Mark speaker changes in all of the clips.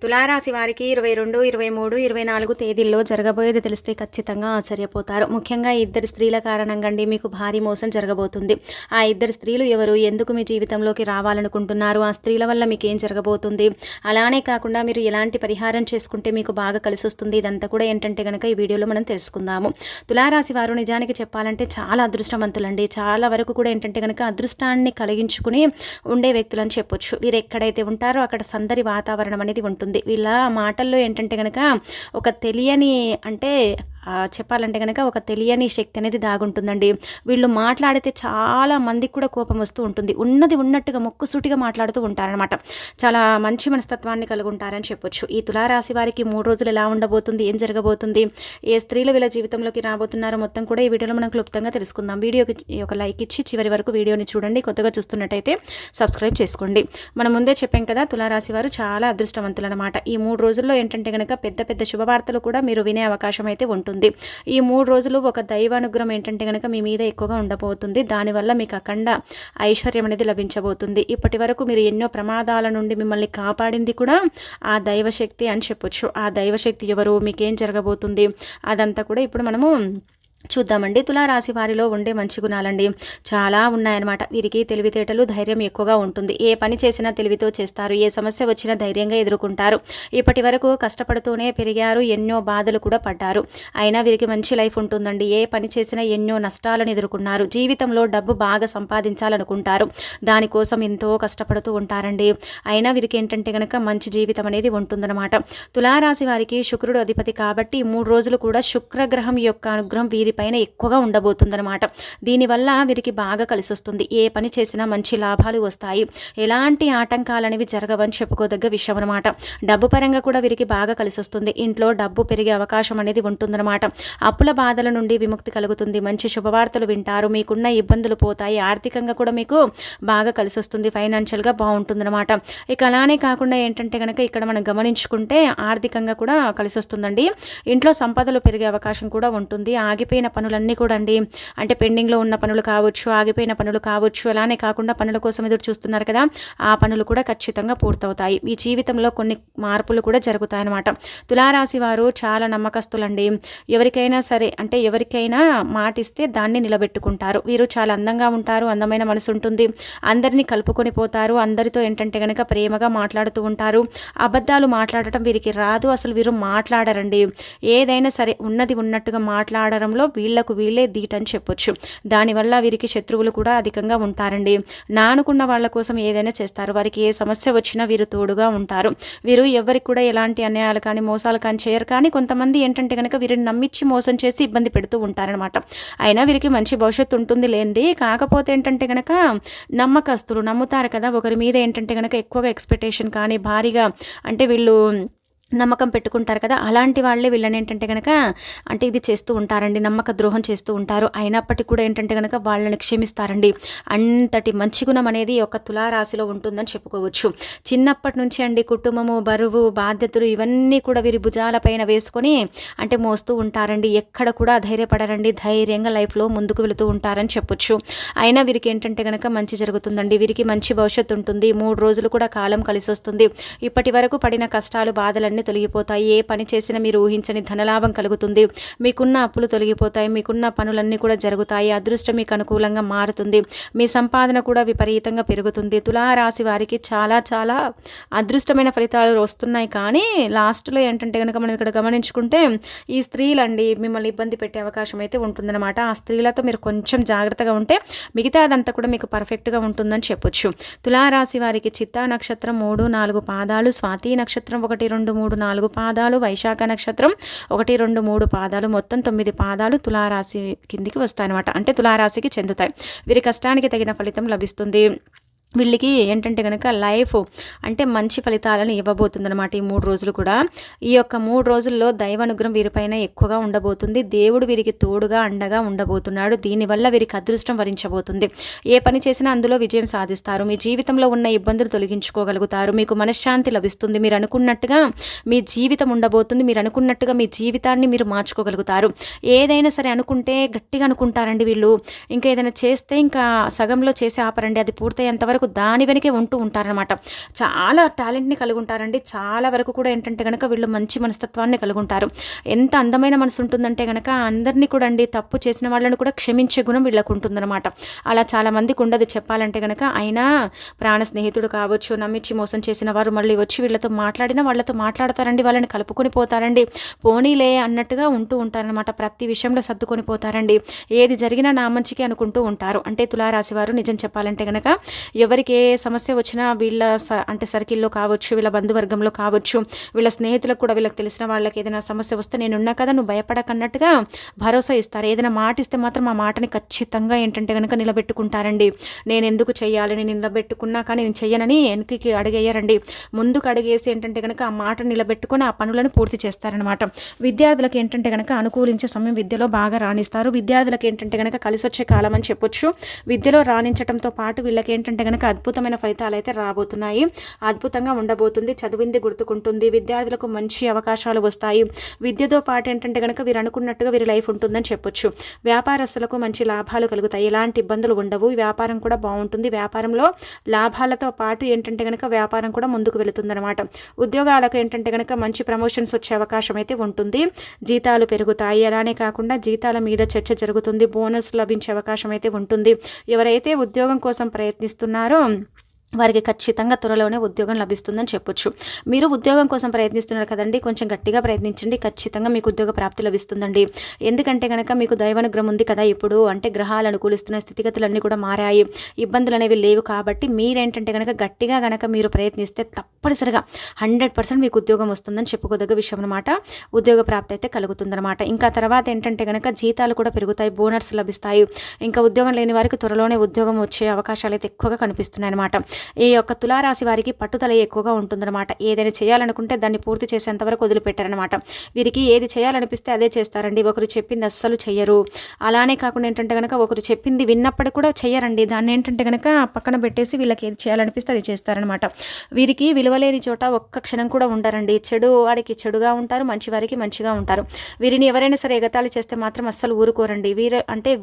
Speaker 1: తులారాశి వారికి 22, 23, 24 తేదీల్లో జరగబోయేది తెలిస్తే ఖచ్చితంగా ఆశ్చర్యపోతారు. ముఖ్యంగా ఈ ఇద్దరు స్త్రీల కారణంగా మీకు భారీ మోసం జరగబోతుంది. ఆ ఇద్దరు స్త్రీలు ఎవరు, ఎందుకు మీ జీవితంలోకి రావాలనుకుంటున్నారు, ఆ స్త్రీల వల్ల మీకు ఏం జరగబోతుంది, అలానే కాకుండా మీరు ఎలాంటి పరిహారం చేసుకుంటే మీకు బాగా కలిసి వస్తుంది, ఇదంతా కూడా ఏంటంటే కనుక ఈ వీడియోలో మనం తెలుసుకుందాము. తులారాశి వారు నిజానికి చెప్పాలంటే చాలా అదృష్టవంతులండి. చాలా వరకు కూడా ఏంటంటే కనుక అదృష్టాన్ని కలిగించుకుని ఉండే వ్యక్తులు అని చెప్పొచ్చు. వీరు ఎక్కడైతే ఉంటారో అక్కడ సందడి వాతావరణం అనేది ఉంటుంది. వీళ్ళ మాటల్లో ఏంటంటే కనుక ఒక తెలియని చెప్పాలంటే కనుక ఒక తెలియని శక్తి అనేది దాగుంటుందండి. వీళ్ళు మాట్లాడితే చాలా మందికి కూడా కోపం వస్తూ ఉంటుంది. ఉన్నది ఉన్నట్టుగా ముక్కుసూటిగా మాట్లాడుతూ ఉంటారనమాట. చాలా మంచి మనస్తత్వాన్ని కలిగి ఉంటారని చెప్పొచ్చు. ఈ తులారాశి వారికి 3 రోజులు ఎలా ఉండబోతుంది, ఏం జరగబోతుంది, ఏ స్త్రీలు వీళ్ళ జీవితంలోకి రాబోతున్నారో మొత్తం కూడా ఈ వీడియోలో మనం క్లుప్తంగా తెలుసుకుందాం. వీడియోకి ఒక లైక్ ఇచ్చి చివరి వరకు వీడియోని చూడండి. కొత్తగా చూస్తున్నట్టయితే సబ్స్క్రైబ్ చేసుకోండి. మనం ముందే చెప్పాం కదా, తులారాశి వారు చాలా అదృష్టవంతులు అనమాట. ఈ 3 రోజుల్లో ఏంటంటే కనుక పెద్ద పెద్ద శుభవార్తలు కూడా మీరు వినే అవకాశం అయితే ఉంటుంది. ఈ 3 రోజులు ఒక దైవానుగ్రహం ఏంటంటే కనుక మీ మీద ఎక్కువగా ఉండబోతుంది. దానివల్ల మీకు అఖండ ఐశ్వర్యం అనేది లభించబోతుంది. ఇప్పటి వరకు మీరు ఎన్నో ప్రమాదాల నుండి మిమ్మల్ని కాపాడింది కూడా ఆ దైవశక్తి అని చెప్పొచ్చు. ఆ దైవశక్తి ఎవరు, మీకేం జరగబోతుంది, అదంతా కూడా ఇప్పుడు మనము చూద్దామండి. తులారాశి వారిలో ఉండే మంచి గుణాలండి చాలా ఉన్నాయన్నమాట. వీరికి తెలివితేటలు, ధైర్యం ఎక్కువగా ఉంటుంది. ఏ పని చేసినా తెలివితో చేస్తారు. ఏ సమస్య వచ్చినా ధైర్యంగా ఎదుర్కొంటారు. ఇప్పటి వరకు కష్టపడుతూనే పెరిగారు, ఎన్నో బాధలు కూడా పడ్డారు. అయినా వీరికి మంచి లైఫ్ ఉంటుందండి. ఏ పని చేసినా ఎన్నో నష్టాలను ఎదుర్కొన్నారు. జీవితంలో డబ్బు బాగా సంపాదించాలనుకుంటారు. దానికోసం ఎంతో కష్టపడుతూ ఉంటారండి. అయినా వీరికి ఏంటంటే కనుక మంచి జీవితం అనేది ఉంటుందన్నమాట. తులారాశి వారికి శుక్రుడు అధిపతి కాబట్టి 3 రోజులు కూడా శుక్రగ్రహం యొక్క అనుగ్రహం వీరి పైన ఎక్కువగా ఉండబోతుందన్నమాట. దీనివల్ల వీరికి బాగా కలిసి వస్తుంది. ఏ పని చేసినా మంచి లాభాలు వస్తాయి. ఎలాంటి ఆటంకాలు అనేవి జరగవని చెప్పుకోదగ్గ విషయం అనమాట. డబ్బు పరంగా కూడా వీరికి బాగా కలిసి వస్తుంది. ఇంట్లో డబ్బు పెరిగే అవకాశం అనేది ఉంటుందన్నమాట. అప్పుల బాధల నుండి విముక్తి కలుగుతుంది. మంచి శుభవార్తలు వింటారు. మీకున్న ఇబ్బందులు పోతాయి. ఆర్థికంగా కూడా మీకు బాగా కలిసి వస్తుంది. ఫైనాన్షియల్గా బాగుంటుందన్నమాట. ఇక అలానే కాకుండా ఏంటంటే కనుక ఇక్కడ మనం గమనించుకుంటే ఆర్థికంగా కూడా కలిసి వస్తుందండి. ఇంట్లో సంపదలు పెరిగే అవకాశం కూడా ఉంటుంది. ఆగిపోయిన పనులన్నీ కూడా అంటే పెండింగ్లో ఉన్న పనులు కావచ్చు, ఆగిపోయిన పనులు కావచ్చు, అలానే కాకుండా పనుల కోసం ఎదురు చూస్తున్నారు కదా, ఆ పనులు కూడా ఖచ్చితంగా పూర్తవుతాయి. మీ జీవితంలో కొన్ని మార్పులు కూడా జరుగుతాయన్నమాట. తులారాశి వారు చాలా నమ్మకస్తులండి. ఎవరికైనా సరే ఎవరికైనా మాటిస్తే దాన్ని నిలబెట్టుకుంటారు. వీరు చాలా అందంగా ఉంటారు. అందమైన మనసు ఉంటుంది. అందరినీ కలుపుకొని పోతారు. అందరితో ఏంటంటే కనుక ప్రేమగా మాట్లాడుతూ ఉంటారు. అబద్ధాలు మాట్లాడటం వీరికి రాదు. అసలు వీరు మాట్లాడరండి. ఏదైనా సరే ఉన్నది ఉన్నట్టుగా మాట్లాడడంలో వీళ్లకు వీళ్ళే ధీటని చెప్పొచ్చు. దానివల్ల వీరికి శత్రువులు కూడా అధికంగా ఉంటారండి. నానుకున్న వాళ్ళ కోసం ఏదైనా చేస్తారు. వారికి ఏ సమస్య వచ్చినా వీరు తోడుగా ఉంటారు. వీరు ఎవరికి కూడా ఎలాంటి అన్యాయాలు కానీ మోసాలు కానీ చేయరు. కానీ కొంతమంది ఏంటంటే కనుక వీరిని నమ్మించి మోసం చేసి ఇబ్బంది పెడుతూ ఉంటారనమాట. అయినా వీరికి మంచి భవిష్యత్తు ఉంటుంది లేండి. కాకపోతే ఏంటంటే కనుక నమ్మకస్తులు, నమ్ముతారు కదా, ఒకరి మీద ఏంటంటే కనుక ఎక్కువగా ఎక్స్పెక్టేషన్ కానీ భారీగా వీళ్ళు నమ్మకం పెట్టుకుంటారు కదా, అలాంటి వాళ్ళే వీళ్ళని ఏంటంటే కనుక ఇది చేస్తూ ఉంటారండి. నమ్మక ద్రోహం చేస్తూ ఉంటారు. అయినప్పటికీ కూడా ఏంటంటే కనుక వాళ్ళని క్షమిస్తారండి. అంతటి మంచి గుణం అనేది ఒక తులారాశిలో ఉంటుందని చెప్పుకోవచ్చు. చిన్నప్పటి నుంచి కుటుంబము, బరువు, బాధ్యతలు ఇవన్నీ కూడా వీరి భుజాలపైన వేసుకొని మోస్తూ ఉంటారండి. ఎక్కడ కూడా ధైర్యపడరండి. ధైర్యంగా లైఫ్లో ముందుకు వెళుతూ ఉంటారని చెప్పొచ్చు. అయినా వీరికి ఏంటంటే కనుక మంచి జరుగుతుందండి. వీరికి మంచి భవిష్యత్తు ఉంటుంది. 3 రోజులు కూడా కాలం కలిసి వస్తుంది. ఇప్పటి వరకు పడిన కష్టాలు, బాధలన్నీ తొలగిపోతాయి. ఏ పని చేసినా మీరు ఊహించని ధనలాభం కలుగుతుంది. మీకున్న అప్పులు తొలగిపోతాయి. మీకున్న పనులన్నీ కూడా జరుగుతాయి. అదృష్టం మీకు అనుకూలంగా మారుతుంది. మీ సంపాదన కూడా విపరీతంగా పెరుగుతుంది. తులారాశి వారికి చాలా చాలా అదృష్టమైన ఫలితాలు వస్తున్నాయి. కానీ లాస్ట్లో ఏంటంటే కనుక మనం ఇక్కడ గమనించుకుంటే ఈ స్త్రీలండి మిమ్మల్ని ఇబ్బంది పెట్టే అవకాశం అయితే ఉంటుందన్నమాట. ఆ స్త్రీలతో మీరు కొంచెం జాగ్రత్తగా ఉంటే మిగతా అదంతా కూడా మీకు పర్ఫెక్ట్గా ఉంటుందని చెప్పొచ్చు. తులారాశి వారికి చిత్తా నక్షత్రం 3, 4 పాదాలు, స్వాతి నక్షత్రం 1, 2, 3, 4 పాదాలు, వైశాఖ నక్షత్రం 1, 2, 3 పాదాలు, మొత్తం 9 పాదాలు తులారాశి కిందికి వస్తాయన్నమాట. తులారాశికి చెందుతాయి. వీరి కష్టానికి తగిన ఫలితం లభిస్తుంది. వీళ్ళకి ఏంటంటే కనుక లైఫ్ మంచి ఫలితాలను ఇవ్వబోతుందన్నమాట. ఈ 3 రోజులు కూడా ఈ యొక్క 3 రోజుల్లో దైవానుగ్రహం వీరిపైన ఎక్కువగా ఉండబోతుంది. దేవుడు వీరికి తోడుగా అండగా ఉండబోతున్నాడు. దీనివల్ల వీరికి అదృష్టం వరించబోతుంది. ఏ పని చేసినా అందులో విజయం సాధిస్తారు. మీ జీవితంలో ఉన్న ఇబ్బందులు తొలగించుకోగలుగుతారు. మీకు మనశ్శాంతి లభిస్తుంది. మీరు అనుకున్నట్టుగా మీ జీవితం ఉండబోతుంది. మీరు అనుకున్నట్టుగా మీ జీవితాన్ని మీరు మార్చుకోగలుగుతారు. ఏదైనా సరే అనుకుంటే గట్టిగా అనుకుంటారండి వీళ్ళు. ఇంకా ఏదైనా చేస్తే ఇంకా సగంలో చేసి ఆపరండి. అది పూర్తయ్యేంతవరకు వరకు దాని వెనకే ఉంటూ ఉంటారనమాట. చాలా టాలెంట్ని కలిగి ఉంటారండి. చాలా వరకు కూడా ఏంటంటే కనుక వీళ్ళు మంచి మనస్తత్వాన్ని కలిగి ఉంటారు. ఎంత అందమైన మనసు ఉంటుందంటే కనుక అందరినీ కూడా అండి, తప్పు చేసిన వాళ్ళని కూడా క్షమించే గుణం వీళ్ళకు ఉంటుందన్నమాట. అలా చాలామందికి ఉండదు చెప్పాలంటే కనుక. అయినా ప్రాణ స్నేహితుడు కావచ్చు, నమ్మించి మోసం చేసిన వారు మళ్ళీ వచ్చి వీళ్ళతో మాట్లాడినా వాళ్ళతో మాట్లాడతారండి, వాళ్ళని కలుపుకొని పోతారండి. పోనీలే అన్నట్టుగా ఉంటూ ఉంటారనమాట. ప్రతి విషయంలో సర్దుకొని పోతారండి. ఏది జరిగినా నా మంచికి అనుకుంటూ ఉంటారు. అంటే తులారాశి వారు నిజం చెప్పాలంటే కనుక ఎవరికి ఏ సమస్య వచ్చినా వీళ్ళ అంటే సర్కిల్లో కావచ్చు, వీళ్ళ బంధువర్గంలో కావచ్చు, వీళ్ళ స్నేహితులకు కూడా వీళ్ళకి తెలిసిన వాళ్ళకి ఏదైనా సమస్య వస్తే నేనున్నా కదా, నువ్వు భయపడకన్నట్టుగా భరోసా ఇస్తారు. ఏదైనా మాట ఇస్తే మాత్రం ఆ మాటని ఖచ్చితంగా ఏంటంటే కనుక నిలబెట్టుకుంటారండి. నేను ఎందుకు చెయ్యాలి, నేను నిలబెట్టుకున్నా కానీ నేను చెయ్యనని వెనక్కి అడిగేయరండి. ముందుకు అడిగేసి ఏంటంటే కనుక ఆ మాట నిలబెట్టుకొని ఆ పనులను పూర్తి చేస్తారనమాట. విద్యార్థులకు ఏంటంటే కనుక అనుకూలించే సమయం, విద్యలో బాగా రాణిస్తారు. విద్యార్థులకు ఏంటంటే కనుక కలిసి వచ్చే కాలం అని చెప్పొచ్చు. విద్యలో రాణించడంతో పాటు వీళ్ళకి ఏంటంటే కనుక అద్భుతమైన ఫలితాలు అయితే రాబోతున్నాయి. అద్భుతంగా ఉండబోతుంది. చదివింది గుర్తుకుంటుంది. విద్యార్థులకు మంచి అవకాశాలు వస్తాయి. విద్యతో పాటు ఏంటంటే కనుక వీరు అనుకున్నట్టుగా వీరి లైఫ్ ఉంటుందని చెప్పొచ్చు. వ్యాపారస్తులకు మంచి లాభాలు కలుగుతాయి. ఎలాంటి ఇబ్బందులు ఉండవు. వ్యాపారం కూడా బాగుంటుంది. వ్యాపారంలో లాభాలతో పాటు ఏంటంటే కనుక వ్యాపారం కూడా ముందుకు వెళుతుందన్నమాట. ఉద్యోగాలకు ఏంటంటే కనుక మంచి ప్రమోషన్స్ వచ్చే అవకాశం అయితే ఉంటుంది. జీతాలు పెరుగుతాయి. అలానే కాకుండా జీతాల మీద చర్చ జరుగుతుంది. బోనస్ లభించే అవకాశం అయితే ఉంటుంది. ఎవరైతే ఉద్యోగం కోసం ప్రయత్నిస్తున్నారో వారికి ఖచ్చితంగా త్వరలోనే ఉద్యోగం లభిస్తుందని చెప్పొచ్చు. మీరు ఉద్యోగం కోసం ప్రయత్నిస్తున్నారు కదండి, కొంచెం గట్టిగా ప్రయత్నించండి. ఖచ్చితంగా మీకు ఉద్యోగ ప్రాప్తి లభిస్తుందండి. ఎందుకంటే కనుక మీకు దైవానుగ్రహం ఉంది కదా ఇప్పుడు. అంటే గ్రహాలు అనుకూలిస్తున్న స్థితిగతులన్నీ కూడా మారాయి. ఇబ్బందులు అనేవి లేవు. కాబట్టి మీరేంటంటే కనుక గట్టిగా కనుక మీరు ప్రయత్నిస్తే తప్పనిసరిగా 100% మీకు ఉద్యోగం వస్తుందని చెప్పుకోదగ్గ విషయం అనమాట. ఉద్యోగ ప్రాప్తి అయితే కలుగుతుందన్నమాట. ఇంకా తర్వాత ఏంటంటే కనుక జీతాలు కూడా పెరుగుతాయి. బోనస్ లభిస్తాయి. ఇంకా ఉద్యోగం లేని వారికి త్వరలోనే ఉద్యోగం వచ్చే అవకాశాలు అయితే ఎక్కువగా కనిపిస్తున్నాయి అన్నమాట. ఈ యొక్క తులారాశి వారికి పట్టుదల ఎక్కువగా ఉంటుందన్నమాట. ఏదైనా చేయాలనుకుంటే దాన్ని పూర్తి చేసేంతవరకు వదిలిపెట్టారనమాట. వీరికి ఏది చేయాలనిపిస్తే అదే చేస్తారండి. ఒకరు చెప్పింది అస్సలు చెయ్యరు. అలానే కాకుండా ఏంటంటే కనుక ఒకరు చెప్పింది విన్నప్పటికీ కూడా చెయ్యరండి. దాన్ని ఏంటంటే కనుక పక్కన పెట్టేసి వీళ్ళకి ఏది చేయాలనిపిస్తే అది చేస్తారనమాట. వీరికి విలువలేని చోట ఒక్క క్షణం కూడా ఉండరండి. చెడు వాడికి చెడుగా ఉంటారు, మంచి వారికి మంచిగా ఉంటారు. వీరిని ఎవరైనా సరే ఎగతాళి చేస్తే మాత్రం అస్సలు ఊరుకోరండి.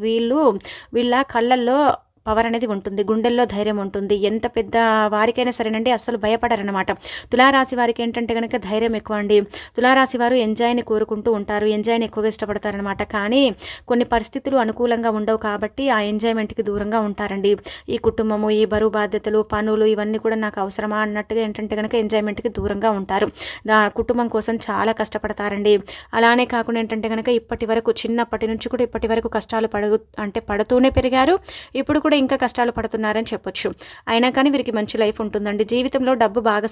Speaker 1: వీళ్ళ కళ్ళల్లో పవర్ అనేది ఉంటుంది. గుండెల్లో ధైర్యం ఉంటుంది. ఎంత పెద్ద వారికైనా సరేనండి అస్సలు భయపడరనమాట. తులారాశి వారికి ఏంటంటే కనుక ధైర్యం ఎక్కువ అండి. తులారాశి వారు ఎంజాయ్ని కోరుకుంటూ ఉంటారు. ఎంజాయ్ని ఎక్కువగా ఇష్టపడతారనమాట. కానీ కొన్ని పరిస్థితులు అనుకూలంగా ఉండవు కాబట్టి ఆ ఎంజాయ్మెంట్కి దూరంగా ఉంటారండి. ఈ కుటుంబము, ఈ బరువు బాధ్యతలు, పనులు ఇవన్నీ కూడా నాకు అవసరమా అన్నట్టుగా ఏంటంటే కనుక ఎంజాయ్మెంట్కి దూరంగా ఉంటారు. కుటుంబం కోసం చాలా కష్టపడతారండి. అలానే కాకుండా ఏంటంటే కనుక ఇప్పటి వరకు చిన్నప్పటి నుంచి కూడా ఇప్పటి వరకు కష్టాలు పడుతూనే పెరిగారు. ఇప్పుడు కూడా ఇంకా కష్టాలు పడుతున్నారని చెప్పొచ్చు. అయినా కానీ వీరికి మంచి లైఫ్ ఉంటుందండి. జీవితంలో డబ్బు బాగా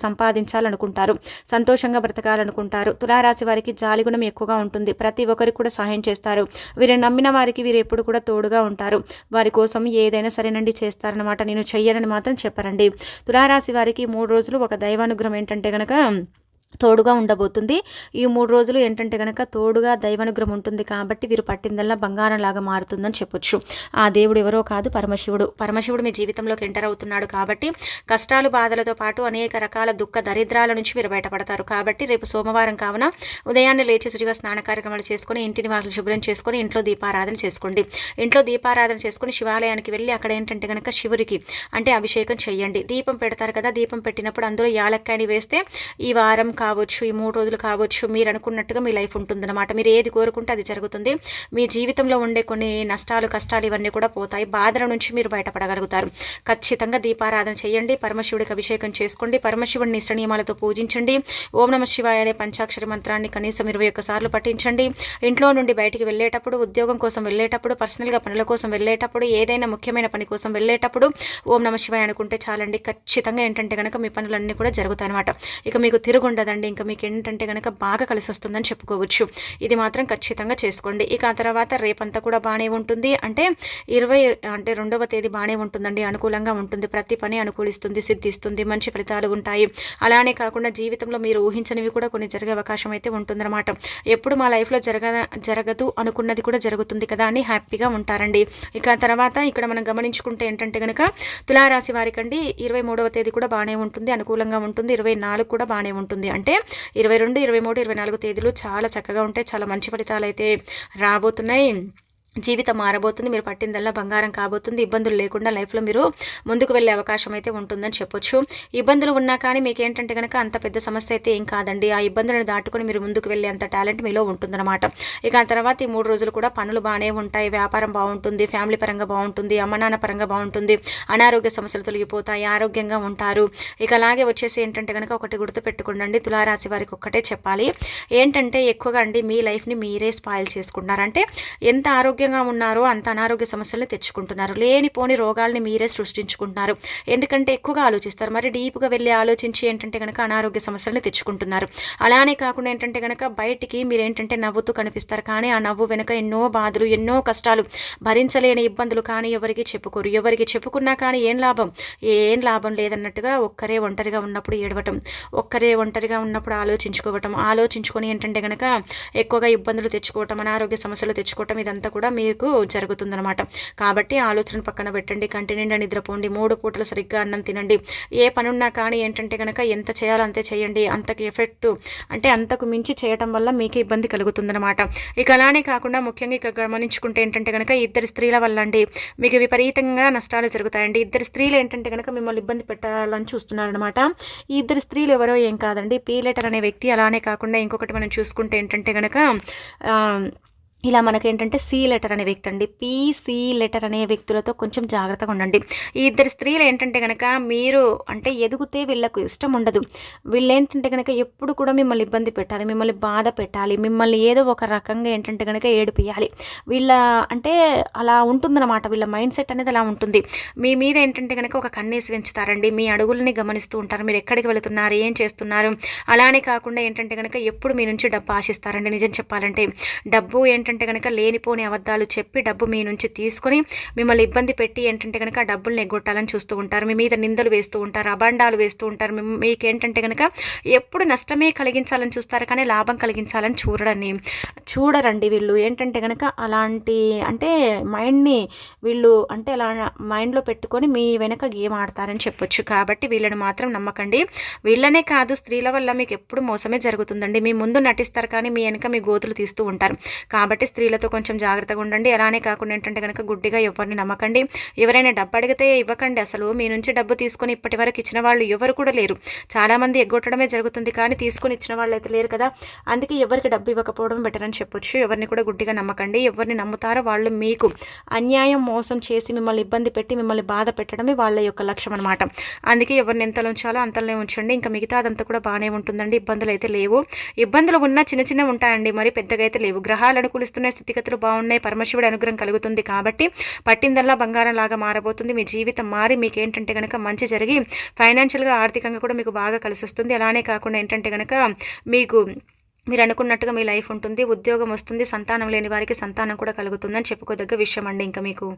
Speaker 1: సంపాదించాలనుకుంటారు. సంతోషంగా బ్రతకాలనుకుంటారు. తులారాశి వారికి జాలిగుణం ఎక్కువగా ఉంటుంది. ప్రతి ఒక్కరికి కూడా సహాయం చేస్తారు. వీరు నమ్మిన వారికి వీరు ఎప్పుడు కూడా తోడుగా ఉంటారు. వారి కోసం ఏదైనా సరేనండి చేస్తారనమాట. నేను చెయ్యనని మాత్రం చెప్పరండి. తులారాశి వారికి 3 రోజులు ఒక దైవానుగ్రహం ఏంటంటే కనుక తోడుగా ఉండబోతుంది. ఈ 3 రోజులు ఏంటంటే కనుక తోడుగా దైవానుగ్రహం ఉంటుంది కాబట్టి వీరు పట్టిందల్లా బంగారంలాగా మారుతుందని చెప్పొచ్చు. ఆ దేవుడు ఎవరో కాదు, పరమశివుడు మీ జీవితంలోకి ఎంటర్ అవుతున్నాడు కాబట్టి కష్టాలు బాధలతో పాటు అనేక రకాల దుఃఖ దరిద్రాల నుంచి మీరు బయటపడతారు. కాబట్టి రేపు సోమవారం కావున ఉదయాన్నే లేచి శుచిగా స్నాన కార్యక్రమాలు చేసుకొని ఇంటిని వాళ్ళు శుభ్రం చేసుకొని ఇంట్లో దీపారాధన చేసుకోండి. ఇంట్లో దీపారాధన చేసుకొని శివాలయానికి వెళ్ళి అక్కడ ఏంటంటే కనుక శివుడికి అంటే అభిషేకం చేయండి. దీపం పెడతారు కదా, దీపం పెట్టినప్పుడు అందులో యాలక్కాయని వేస్తే ఈ వారం కావచ్చు, ఈ 3 రోజులు కావచ్చు, మీరు అనుకున్నట్టుగా మీ లైఫ్ ఉంటుందన్నమాట. మీరు ఏది కోరుకుంటే అది జరుగుతుంది. మీ జీవితంలో ఉండే కొన్ని నష్టాలు, కష్టాలు ఇవన్నీ కూడా పోతాయి. బాధల నుంచి మీరు బయటపడగలుగుతారు. ఖచ్చితంగా దీపారాధన చేయండి. పరమశివుడికి అభిషేకం చేసుకోండి. పరమశివుడిని ఇష్ట నియమాలతో పూజించండి. ఓం నమః శివాయ అనే పంచాక్షరి మంత్రాన్ని కనీసం 21 సార్లు పఠించండి. ఇంట్లో నుండి బయటికి వెళ్ళేటప్పుడు, ఉద్యోగం కోసం వెళ్ళేటప్పుడు, పర్సనల్గా పనుల కోసం వెళ్ళేటప్పుడు, ఏదైనా ముఖ్యమైన పని కోసం వెళ్ళేటప్పుడు ఓం నమః శివాయ అనుకుంటే చాలండి. ఖచ్చితంగా ఏంటంటే కనుక మీ పనులన్నీ కూడా జరుగుతాయి అనమాట. ఇక మీకు తిరుగుండదండి. ఇంకా మీకు ఏంటంటే కనుక బాగా కలిసి వస్తుందని చెప్పుకోవచ్చు. ఇది మాత్రం ఖచ్చితంగా చేసుకోండి. ఇక ఆ తర్వాత రేపంతా కూడా బాగానే ఉంటుంది. అంటే 2వ తేదీ బాగానే ఉంటుందండి. అనుకూలంగా ఉంటుంది. ప్రతి పని అనుకూలిస్తుంది, సిద్ధిస్తుంది, మంచి ఫలితాలు ఉంటాయి. అలానే కాకుండా జీవితంలో మీరు ఊహించనివి కూడా కొన్ని జరిగే అవకాశం అయితే ఉంటుందన్నమాట. ఎప్పుడు మా లైఫ్లో జరగదు అనుకున్నది కూడా జరుగుతుంది కదా అని హ్యాపీగా ఉంటారండి. ఇక తర్వాత ఇక్కడ మనం గమనించుకుంటే ఏంటంటే కనుక తులారాశి వారికండి 23వ తేదీ కూడా బాగానే ఉంటుంది, అనుకూలంగా ఉంటుంది. 24 కూడా బాగానే ఉంటుంది. అంటే 22, 23, 24 తేదీలు చాలా చక్కగా ఉంటాయి. చాలా మంచి ఫలితాలు అయితే రాబోతున్నాయి. జీవితం మారబోతుంది. మీరు పట్టిందల్లా బంగారం కాబోతుంది. ఇబ్బందులు లేకుండా లైఫ్‌లో మీరు ముందుకు వెళ్ళే అవకాశం అయితే ఉంటుందని చెప్పొచ్చు. ఇబ్బందులు ఉన్నా కానీ మీకేంటంటే గనక అంత పెద్ద సమస్య అయితే ఏం కాదండి. ఆ ఇబ్బందులను దాటుకొని మీరు ముందుకు వెళ్ళే అంత టాలెంట్ మీలో ఉంటుందన్నమాట. ఇక ఆ తర్వాత ఈ 3 రోజులు కూడా పనులు బానే ఉంటాయి. వ్యాపారం బావుంటుంది. ఫ్యామిలీ పరంగా బావుంటుంది. అమ్మ నాన్న పరంగా బావుంటుంది. అనారోగ్య సమస్యలు తొలగిపోతాయి. ఆరోగ్యంగా ఉంటారు. ఇక అలాగే వచ్చేసి ఏంటంటే గనక ఒకటి గుర్తుపెట్టుకోండి. తులారాశి వారికి ఒక్కటే చెప్పాలి. ఏంటంటే ఎక్కువగా అండి మీ లైఫ్‌ని మీరే స్పాయిల్ చేసుకుంటున్నారు. అంటే ఎంత ఆరోగ్యంగా ఉన్నారో అంత అనారోగ్య సమస్యలను తెచ్చుకుంటున్నారు. లేనిపోని రోగాల్ని మీరే సృష్టించుకుంటున్నారు. ఎందుకంటే ఎక్కువగా ఆలోచిస్తారు. మరి డీప్‌గా వెళ్ళి ఆలోచించి ఏంటంటే గనక అనారోగ్య సమస్యలను తెచ్చుకుంటున్నారు. అలానే కాకుండా ఏంటంటే గనక బయటికి మీరేంటంటే నవ్వుతూ కనిపిస్తారు. కానీ ఆ నవ్వు వెనుక ఎన్నో బాధలు, ఎన్నో కష్టాలు, భరించలేని ఇబ్బందులు కానీ ఎవరికీ చెప్పుకోరు. ఎవరికి చెప్పుకున్నా కానీ ఏం లాభం? ఏం లాభం లేదన్నట్టుగా ఒక్కరే ఒంటరిగా ఉన్నప్పుడు ఏడవటం, ఒక్కరే ఒంటరిగా ఉన్నప్పుడు ఆలోచించుకొని ఏంటంటే గనక ఎక్కువగా ఇబ్బందులు తెచ్చుకోవటం, అనారోగ్య సమస్యలు తెచ్చుకోవటం ఇదంతా కూడా మీకు జరుగుతుందనమాట. కాబట్టి ఆలోచన పక్కన పెట్టండి. కంటి నిండా నిద్రపోండి. 3 పూటలు సరిగ్గా అన్నం తినండి. ఏ పనున్నా కానీ ఏంటంటే గనక ఎంత చేయాలో అంతే చేయండి. అంతకు ఎఫెక్ట్ అంటే అంతకు మించి చేయటం వల్ల మీకు ఇబ్బంది కలుగుతుందనమాట. ఇక అలానే కాకుండా ముఖ్యంగా ఇక గమనించుకుంటే ఏంటంటే గనక ఇద్దరు స్త్రీల వల్ల అండి మీకు విపరీతంగా నష్టాలు జరుగుతాయండి. ఇద్దరు స్త్రీలు ఏంటంటే గనక మిమ్మల్ని ఇబ్బంది పెట్టాలని చూస్తున్నారనమాట. ఈ ఇద్దరు స్త్రీలు ఎవరో ఏం కాదండి. పీ లెటర్ అనే వ్యక్తి, అలానే కాకుండా ఇంకొకటి మనం చూసుకుంటే ఏంటంటే గనక ఇలా మనకేంటంటే సి లెటర్ అనే వ్యక్తి అండి. పీసీ లెటర్ అనే వ్యక్తులతో కొంచెం జాగ్రత్తగా ఉండండి. ఈ ఇద్దరు స్త్రీలు ఏంటంటే గనక మీరు అంటే ఎదుగుతే వీళ్ళకు ఇష్టం ఉండదు. వీళ్ళేంటంటే గనక ఎప్పుడు కూడా మిమ్మల్ని ఇబ్బంది పెట్టాలి, మిమ్మల్ని బాధ పెట్టాలి, మిమ్మల్ని ఏదో ఒక రకంగా ఏంటంటే గనక ఏడిపియాలి. వీళ్ళ అంటే అలా ఉంటుందన్నమాట. వీళ్ళ మైండ్ సెట్ అనేది అలా ఉంటుంది. మీ మీద ఏంటంటే గనక ఒక కన్నేసి పెంచుతారండి. మీ అడుగుల్ని గమనిస్తూ ఉంటారు. మీరు ఎక్కడికి వెళుతున్నారు, ఏం చేస్తున్నారు. అలానే కాకుండా ఏంటంటే గనక ఎప్పుడు మీ నుంచి డబ్బు ఆశిస్తారండి. నిజం చెప్పాలంటే డబ్బు ఏంటంటే కనుక లేనిపోని అబద్ధాలు చెప్పి డబ్బు మీ నుంచి తీసుకొని మిమ్మల్ని ఇబ్బంది పెట్టి ఏంటంటే కనుక ఆ డబ్బుల్ని ఎగ్గొట్టాలని చూస్తూ ఉంటారు. మీ మీద నిందలు వేస్తూ ఉంటారు, అబండాలు వేస్తూ ఉంటారు. మీకేంటంటే కనుక ఎప్పుడు నష్టమే కలిగించాలని చూస్తారు, కానీ లాభం కలిగించాలని చూడరండి వీళ్ళు. ఏంటంటే కనుక అలాంటి అంటే మైండ్ని వీళ్ళు అంటే అలా మైండ్లో పెట్టుకొని మీ వెనక గేమ్ ఆడతారని చెప్పొచ్చు. కాబట్టి వీళ్ళని మాత్రం నమ్మకండి. వీళ్ళనే కాదు, స్త్రీల వల్ల మీకు ఎప్పుడు మోసమే జరుగుతుందండి. మీ ముందు నటిస్తారు కానీ మీ వెనక మీ గోతులు తీస్తూ ఉంటారు. కాబట్టి స్త్రీలతో కొంచెం జాగ్రత్తగా ఉండండి. అలానే కాకుండా ఏంటంటే కనుక గుడ్డిగా ఎవరిని నమ్మకండి. ఎవరైనా డబ్బు అడిగితే ఇవ్వకండి. అసలు మీ నుంచి డబ్బు తీసుకొని ఇప్పటి వరకు ఇచ్చిన వాళ్ళు ఎవరు కూడా లేరు. చాలామంది ఎగ్గొట్టడమే జరుగుతుంది, కానీ తీసుకొని ఇచ్చిన వాళ్ళు అయితే లేరు కదా. అందుకే ఎవరికి డబ్బు ఇవ్వకపోవడం బెటర్ అని చెప్పొచ్చు. ఎవరిని కూడా గుడ్డిగా నమ్మకండి. ఎవరిని నమ్ముతారో వాళ్ళు మీకు అన్యాయం, మోసం చేసి మిమ్మల్ని ఇబ్బంది పెట్టి మిమ్మల్ని బాధ పెట్టడమే వాళ్ళ యొక్క లక్ష్యం అనమాట. అందుకే ఎవరిని ఎంతలో ఉంచాలో అంతలోనే ఉంచండి. ఇంకా మిగతా అదంతా కూడా బాగానే ఉంటుందండి. ఇబ్బందులు అయితే లేవు. ఇబ్బందులు ఉన్నా చిన్న చిన్న ఉంటాయండి, మరి పెద్దగా అయితే లేవు. గ్రహాలు అనుకూలిస్తున్నాయి, స్థితిగతులు బాగున్నాయి, పరమశివుడి అనుగ్రహం కలుగుతుంది. కాబట్టి పట్టిందల్లా బంగారం లాగా మారబోతుంది. మీ జీవితం మారి మీకేంటంటే కనుక మంచి జరిగి ఫైనాన్షియల్గా, ఆర్థికంగా కూడా మీకు బాగా కలిసి వస్తుంది. అలానే కాకుండా ఏంటంటే కనుక మీరు అనుకున్నట్టుగా మీ లైఫ్ ఉంటుంది, ఉద్యోగం వస్తుంది, సంతానం లేని వారికి సంతానం కూడా కలుగుతుందని చెప్పుకోదగ్గ విషయం అండి ఇంకా మీకు.